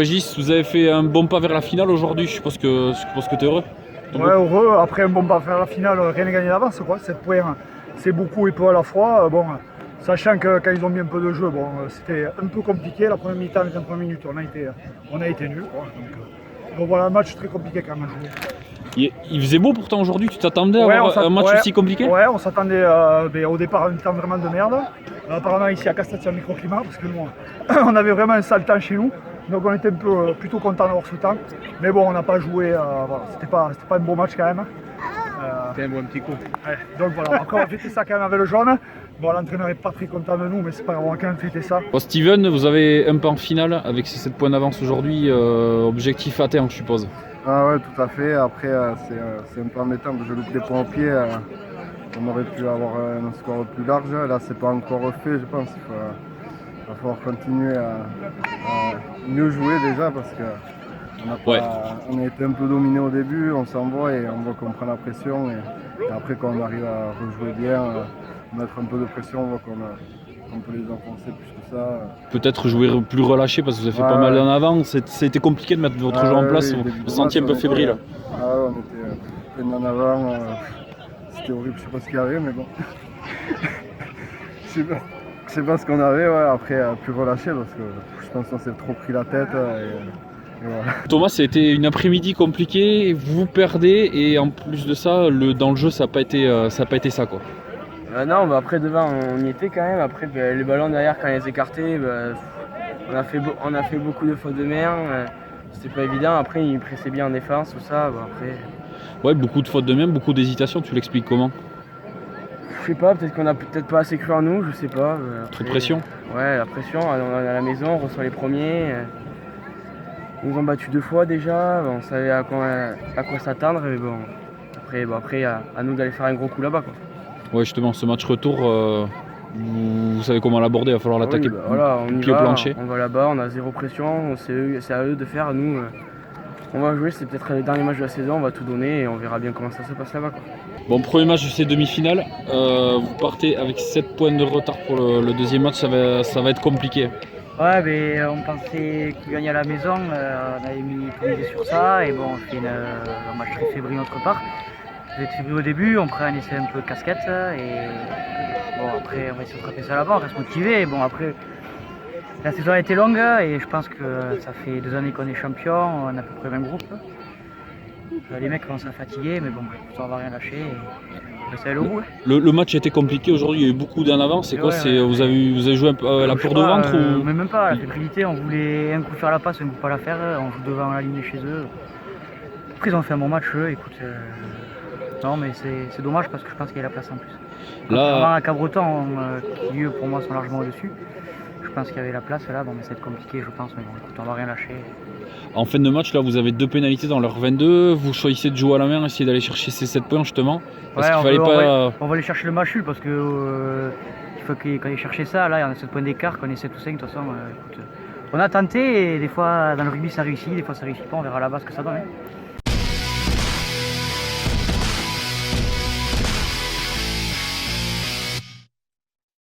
Régis, vous avez fait un bon pas vers la finale aujourd'hui, je pense que tu es heureux. Ouais, heureux. Après un bon pas vers la finale, rien n'est gagné d'avance, quoi. 7 points, c'est beaucoup et peu à la fois. Bon, sachant que quand ils ont mis un peu de jeu, bon, c'était un peu compliqué. La première mi-temps, les 20 premières minutes, on a été nuls. Donc voilà, un match très compliqué quand même à jouer. Il faisait beau pourtant aujourd'hui, tu t'attendais à avoir un match aussi compliqué? Ouais, on s'attendait au départ à un temps vraiment de merde. Apparemment ici à Castres, c'est un microclimat parce que nous, on avait vraiment un sale temps chez nous. Donc on était plutôt content d'avoir ce temps. Mais bon, on n'a pas joué, voilà, c'était pas un beau match quand même. C'était un bon petit coup. Ouais, donc voilà, après on a fêté ça quand même avec le jaune. Bon, l'entraîneur n'est pas très content de nous, mais c'est pas grave, on a quand même fêté ça. Bon, Steven, vous avez un pas en finale avec ces 7 points d'avance aujourd'hui, objectif atteint je suppose. Ah ouais, tout à fait. Après, c'est un peu embêtant parce que je loupe des points au pied. On aurait pu avoir un score plus large. Là, c'est pas encore fait, je pense. Il va falloir continuer à mieux jouer déjà parce que on a été un peu dominé au début, on s'envoie et on voit qu'on prend la pression. Et après, quand on arrive à rejouer bien, mettre un peu de pression, on voit qu'on peut les enfoncer plus que ça. Peut-être jouer plus relâché parce que vous avez fait pas mal en avant. C'était compliqué de mettre votre jeu en place, vous vous sentiez un peu fébrile. Ah ouais, on était plein en avant. C'était horrible, je sais pas ce qu'il y avait, mais bon. Je sais pas ce qu'on avait, ouais. Après, plus relâché parce que je pense qu'on s'est trop pris la tête. Et voilà. Thomas, c'était une après-midi compliquée, vous perdez et en plus de ça, dans le jeu, ça n'a pas été ça quoi. Non, bah après devant on y était quand même. Après les ballons derrière quand ils écartés, on a fait beaucoup de fautes de mer. C'était pas évident. Après ils pressaient bien en défense, tout ça. Après. Ouais, beaucoup de fautes de main, beaucoup d'hésitation. Tu l'expliques comment? Je sais pas, peut-être qu'on a peut-être pas assez cru en nous, je sais pas. Après, trop de pression? Ouais, la pression. On est à la maison, on reçoit les premiers. Ils nous ont battus 2 fois déjà. On savait à quoi s'attendre. Mais bon, après à nous d'aller faire un gros coup là-bas quoi. Ouais, justement, ce match retour, vous savez comment l'aborder, il va falloir l'attaquer pied au plancher. On va là-bas, on a zéro pression, c'est à eux de faire. Nous, on va jouer, c'est peut-être le dernier match de la saison, on va tout donner et on verra bien comment ça se passe là-bas. Bon, premier match de ces demi-finales, vous partez avec 7 points de retard pour le deuxième match, ça va être compliqué. Ouais, mais on pensait qu'ils gagnaient à la maison, on avait tout misé sur ça et bon, on fait un match très fébrile notre part. Vous êtes fébrile au début, on prend un essai un peu casquette et bon après on va essayer de frapper ça là-bas, on reste motivé. Bon après la saison a été longue et je pense que ça fait 2 années qu'on est champion, on a à peu près le même groupe. Les mecs commencent à fatiguer mais bon, on va rien lâcher et on essaie d'aller au bout. Le match a été compliqué aujourd'hui, il y a eu beaucoup d'en avant, c'est quoi? Vous avez joué un peu la peur de ventre ou... Mais même pas, la fébrilité, on voulait un coup faire la passe, un coup pas la faire, on joue devant la ligne chez eux. Après ils ont fait un bon match, écoute. Non mais c'est dommage parce que je pense qu'il y a la place en plus. Là, à Cabreton, qui eux pour moi sont largement au-dessus, je pense qu'il y avait la place là, bon mais c'est compliqué je pense, mais bon écoute, on va rien lâcher. En fin de match là vous avez 2 pénalités dans leur 22, vous choisissez de jouer à la main, essayer d'aller chercher ces 7 points justement. Parce qu'il fallait pas... on va aller chercher le match nul parce que il faut qu'on aille chercher ça, là il y en a 7 points d'écart, qu'on ait 7 ou 5 de toute façon, écoute, on a tenté et des fois dans le rugby ça réussit, des fois ça réussit pas, on verra là-bas ce que ça donne.